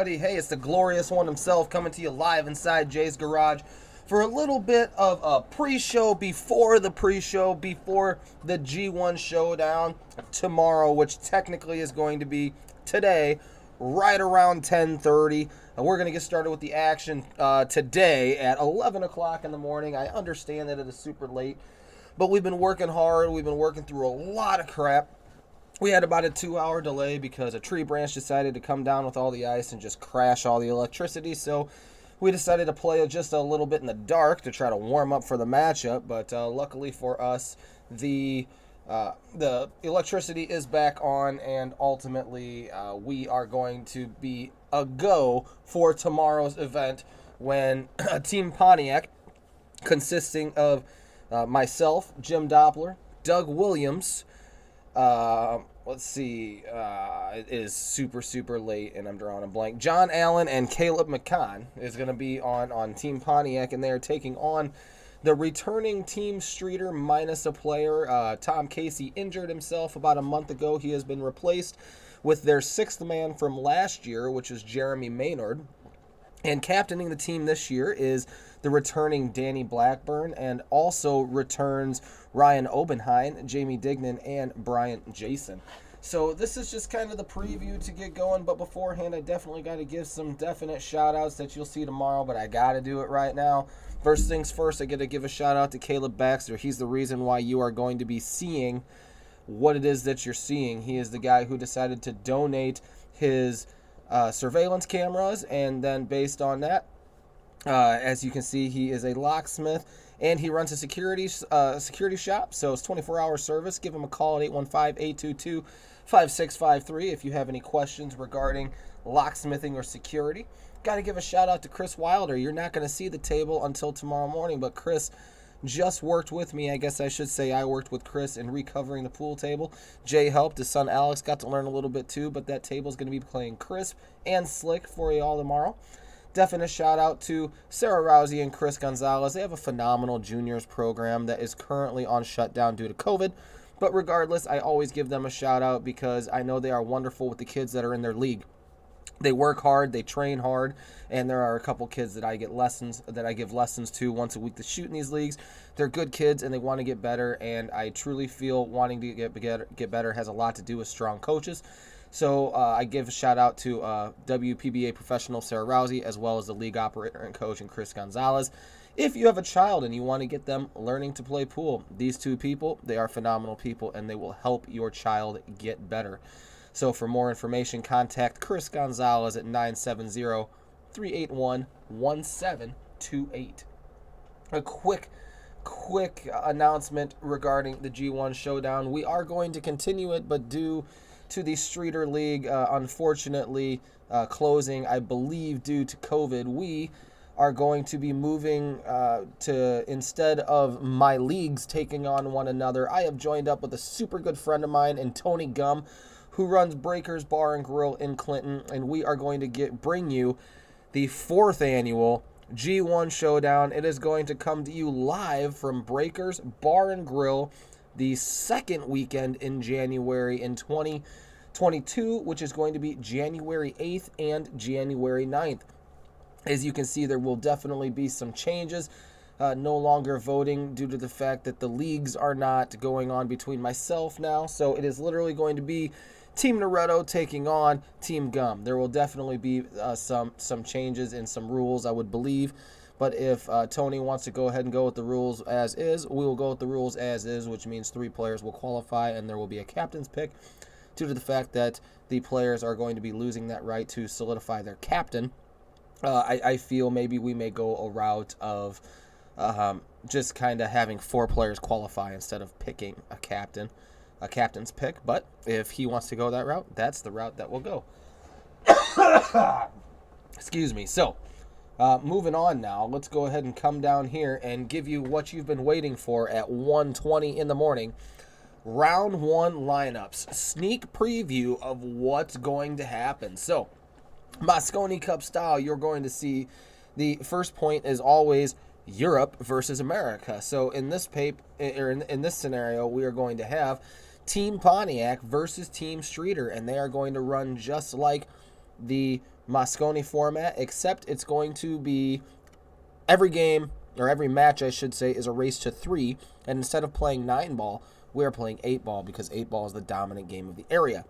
everybody. Hey, it's the glorious one himself coming to you live inside Jay's Garage for a little bit of a pre-show before the G1 Showdown tomorrow, which technically is going to be today, right around 10:30. We're going to get started with the action today at 11 o'clock in the morning. I understand that it is super late, but we've been working hard. We've been working through a lot of crap. We had about a 2-hour delay because a tree branch decided to come down with all the ice and just crash all the electricity. So we decided to play just a little bit in the dark to try to warm up for the matchup. But luckily for us, the electricity is back on, and ultimately we are going to be a go for tomorrow's event when Team Pontiac, consisting of myself, Jim Doppler, Doug Williams, let's see, it is super late and I'm drawing a blank. John Allen and Caleb McCann is going to be on Team Pontiac, and they are taking on the returning Team Streeter minus a player. Tom Casey injured himself about a month ago. He has been replaced with their sixth man from last year, which is Jeremy Maynard. And captaining the team this year is the returning Danny Blackburn, and also returns Ryan Obenheim, Jamie Dignan, and Bryant Jason. So this is just kind of the preview to get going, but beforehand I definitely got to give some definite shout-outs that you'll see tomorrow, but I got to do it right now. First things first, I got to give a shout-out to Caleb Baxter. He's the reason why you are going to be seeing what it is that you're seeing. He is the guy who decided to donate his surveillance cameras, and then based on that, as you can see, he is a locksmith and he runs a security shop, so it's 24-hour service. Give him a call at 815-822-5653 if you have any questions regarding locksmithing or security. Got to give a shout out to Chris Wilder. You're not going to see the table until tomorrow morning, but Chris just worked with me. I guess I should say I worked with Chris in recovering the pool table. Jay helped. His son Alex got to learn a little bit too, but that table is going to be playing crisp and slick for you all tomorrow. Definite shout out to Sarah Rousey and Chris Gonzalez. They have a phenomenal juniors program that is currently on shutdown due to COVID. But regardless, I always give them a shout out because I know they are wonderful with the kids that are in their league. They work hard, they train hard, and there are a couple kids that I give lessons to once a week to shoot in these leagues. They're good kids and they want to get better, and I truly feel wanting to get better has a lot to do with strong coaches. So I give a shout out to WPBA professional Sarah Rousey, as well as the league operator and coach and Chris Gonzalez. If you have a child and you want to get them learning to play pool, these two people, they are phenomenal people, and they will help your child get better. So for more information, contact Chris Gonzalez at 970-381-1728. A quick announcement regarding the G1 Showdown. We are going to continue it, but due to the Streeter League, unfortunately, closing, I believe, due to COVID, we are going to be moving to, instead of my leagues taking on one another, I have joined up with a super good friend of mine and Tony Gum, who runs Breakers Bar and Grill in Clinton, and we are going to bring you the 4th annual G1 Showdown. It is going to come to you live from Breakers Bar and Grill the second weekend in January in 2022, which is going to be January 8th and January 9th. As you can see, there will definitely be some changes. No longer voting due to the fact that the leagues are not going on between myself now. So it is literally going to be Team Naretto taking on Team Gum. There will definitely be some changes in some rules, I would believe. But if Tony wants to go ahead and go with the rules as is, we will go with the rules as is, which means 3 players will qualify, and there will be a captain's pick due to the fact that the players are going to be losing that right to solidify their captain. I feel maybe we may go a route of just kind of having 4 players qualify instead of picking a captain's pick. But if he wants to go that route, that's the route that we'll go. Excuse me. So, moving on now, let's go ahead and come down here and give you what you've been waiting for at 1:20 in the morning. Round 1 lineups. Sneak preview of what's going to happen. So, Mosconi Cup style, you're going to see the first point is always Europe versus America. So in this in this scenario, we are going to have Team Pontiac versus Team Streeter, and they are going to run just like the Mosconi format, except it's going to be every game, or every match, I should say, is a race to 3. And instead of playing 9-ball, we are playing 8-ball because 8-ball is the dominant game of the area.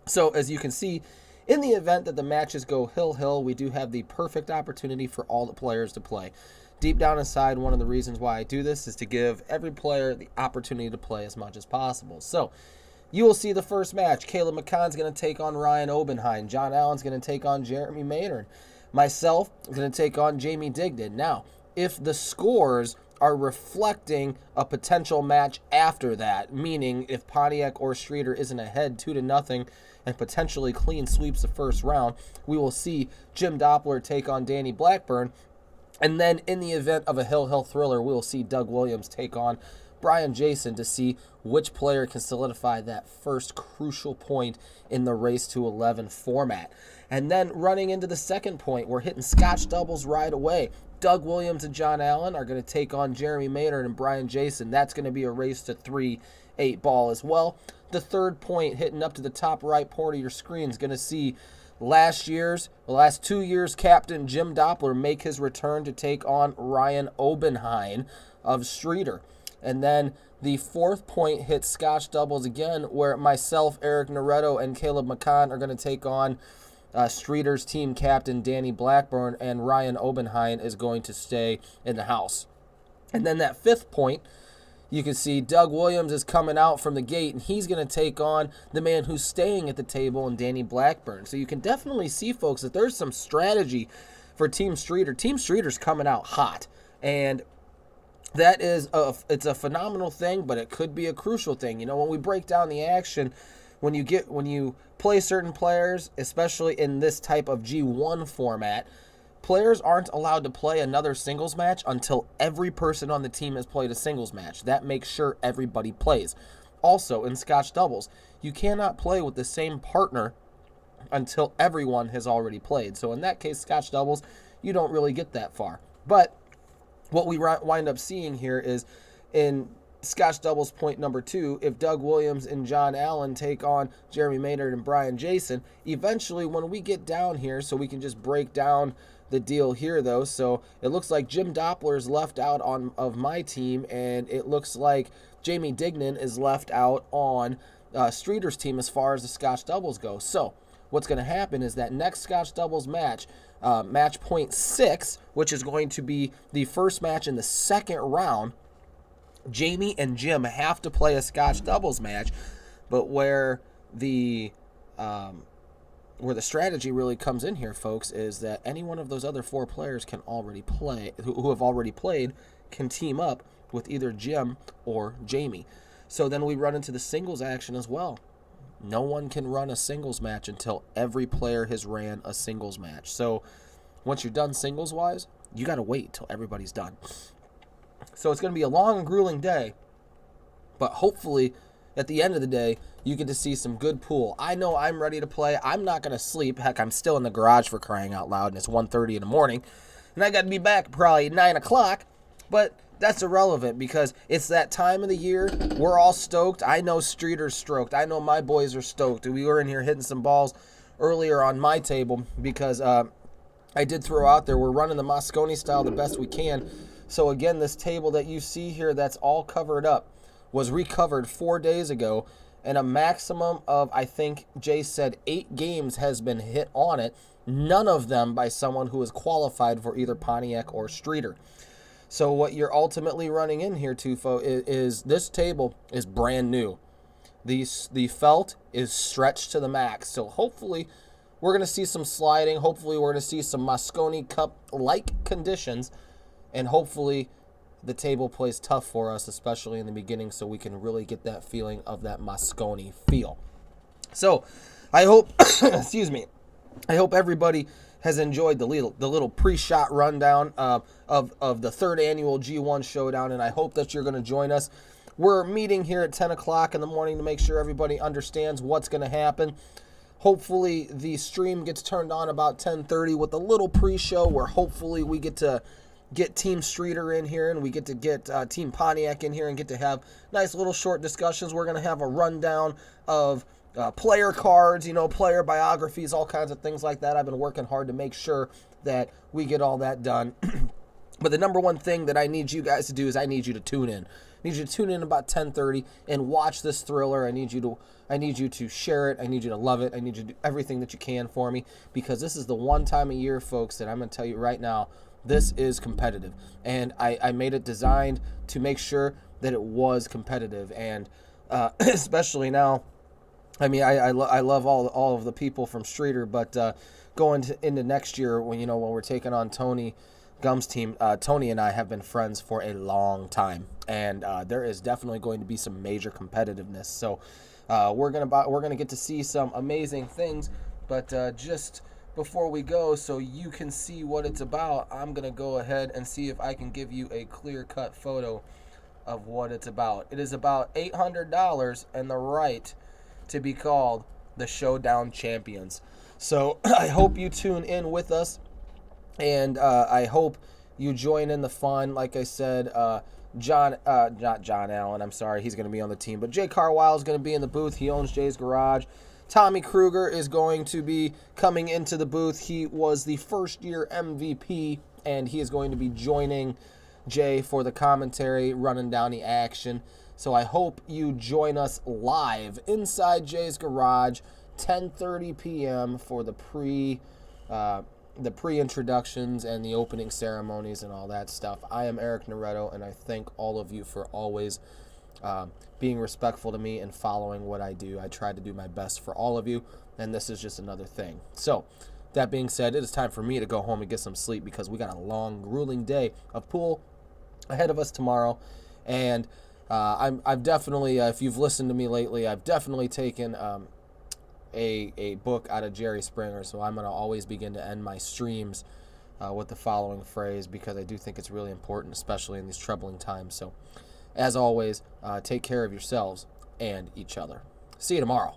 So as you can see, in the event that the matches go hill-hill, we do have the perfect opportunity for all the players to play. Deep down inside, one of the reasons why I do this is to give every player the opportunity to play as much as possible. So you will see the first match. Caleb McConn's going to take on Ryan Obenheim. John Allen's going to take on Jeremy Maynard. Myself is going to take on Jamie Digdon. Now, if the scores are reflecting a potential match after that, meaning if Pontiac or Streeter isn't ahead 2-0 and potentially clean sweeps the first round, we will see Jim Doppler take on Danny Blackburn. And then in the event of a hill-hill thriller, we will see Doug Williams take on Brian Jason to see which player can solidify that first crucial point in the race to 11 format. And then running into the second point, we're hitting Scotch doubles right away. Doug Williams and John Allen are going to take on Jeremy Maynard and Brian Jason. That's going to be a race to 3 8-ball as well. The third point, hitting up to the top right part of your screen, is going to see the last 2 years captain Jim Doppler make his return to take on Ryan Obenheim of Streeter. And then the fourth point hits Scotch doubles again, where myself, Eric Noretto, and Caleb McCann are going to take on Streeter's team captain Danny Blackburn, and Ryan Obenheim is going to stay in the house. And then that fifth point, you can see Doug Williams is coming out from the gate, and he's going to take on the man who's staying at the table, and Danny Blackburn. So you can definitely see, folks, that there's some strategy for Team Streeter. Team Streeter's coming out hot, and that is it's a phenomenal thing, but it could be a crucial thing. You know, when we break down the action, when you play certain players, especially in this type of G1 format, players aren't allowed to play another singles match until every person on the team has played a singles match. That makes sure everybody plays. Also, in Scotch doubles, you cannot play with the same partner until everyone has already played. So in that case, Scotch doubles, you don't really get that far. But what we wind up seeing here is in Scotch doubles point number 2, if Doug Williams and John Allen take on Jeremy Maynard and Brian Jason, eventually when we get down here, so we can just break down the deal here though, so it looks like Jim Doppler is left out of my team, and it looks like Jamie Dignan is left out on Streeter's team as far as the Scotch doubles go. So what's going to happen is that next Scotch doubles match, match point 6, which is going to be the first match in the second round, Jamie and Jim have to play a Scotch doubles match, but where the strategy really comes in here, folks, is that any one of those other 4 players can already play, who have already played, can team up with either Jim or Jamie. So then we run into the singles action as well. No one can run a singles match until every player has ran a singles match. So once you're done singles-wise, you got to wait till everybody's done. So it's going to be a long and grueling day, but hopefully at the end of the day, you get to see some good pool. I know I'm ready to play. I'm not going to sleep. Heck, I'm still in the garage, for crying out loud, and it's 1:30 in the morning, and I got to be back probably at 9 o'clock, but that's irrelevant because it's that time of the year. We're all stoked. I know Streeter's stoked. I know my boys are stoked. We were in here hitting some balls earlier on my table because I did throw out there, we're running the Mosconi style the best we can. So again, this table that you see here that's all covered up was recovered 4 days ago, and a maximum of, I think Jay said, 8 games has been hit on it, none of them by someone who is qualified for either Pontiac or Streeter. So what you're ultimately running in here, Tufo, is this table is brand new. The felt is stretched to the max, so hopefully we're going to see some sliding. Hopefully we're going to see some Mosconi Cup-like conditions, and hopefully the table plays tough for us, especially in the beginning, so we can really get that feeling of that Mosconi feel. So I hope, excuse me, I hope everybody has enjoyed the little pre-shot rundown of the 3rd annual G1 Showdown, and I hope that you're going to join us. We're meeting here at 10 o'clock in the morning to make sure everybody understands what's going to happen. Hopefully the stream gets turned on about 10:30 with a little pre-show where hopefully we get to get Team Streeter in here, and we get to get Team Pontiac in here and get to have nice little short discussions. We're going to have a rundown of player cards, player biographies, all kinds of things like that. I've been working hard to make sure that we get all that done. But the number one thing that I need you guys to do is I need you to tune in. I need you to tune in about 10:30 and watch this thriller. I need you to share it. I need you to love it. I need you to do everything that you can for me, because this is the one time a year, folks, that I'm going to tell you right now, this is competitive. And I made it designed to make sure that it was competitive. And especially now, I mean, I love all of the people from Streeter, but going into next year, when we're taking on Tony Gum's team, Tony and I have been friends for a long time, and there is definitely going to be some major competitiveness. So we're gonna get to see some amazing things. But just before we go, so you can see what it's about, I'm gonna go ahead and see if I can give you a clear-cut photo of what it's about. It is about $800 and the right to be called the Showdown Champions. So I hope you tune in with us. And I hope you join in the fun. Like I said, not John Allen, I'm sorry, he's going to be on the team. But Jay Carwile is going to be in the booth. He owns Jay's Garage. Tommy Kruger is going to be coming into the booth. He was the first-year MVP, and he is going to be joining Jay for the commentary, running down the action. So I hope you join us live inside Jay's Garage, 10:30 p.m. for the pre-introductions and the opening ceremonies and all that stuff. I am Eric Noretto, and I thank all of you for always being respectful to me and following what I do. I try to do my best for all of you, and this is just another thing. So, that being said, it is time for me to go home and get some sleep, because we got a long, grueling day of pool ahead of us tomorrow. And I've definitely, if you've listened to me lately, I've definitely taken a book out of Jerry Springer, so I'm going to always begin to end my streams with the following phrase, because I do think it's really important, especially in these troubling times. So, as always, take care of yourselves and each other. See you tomorrow.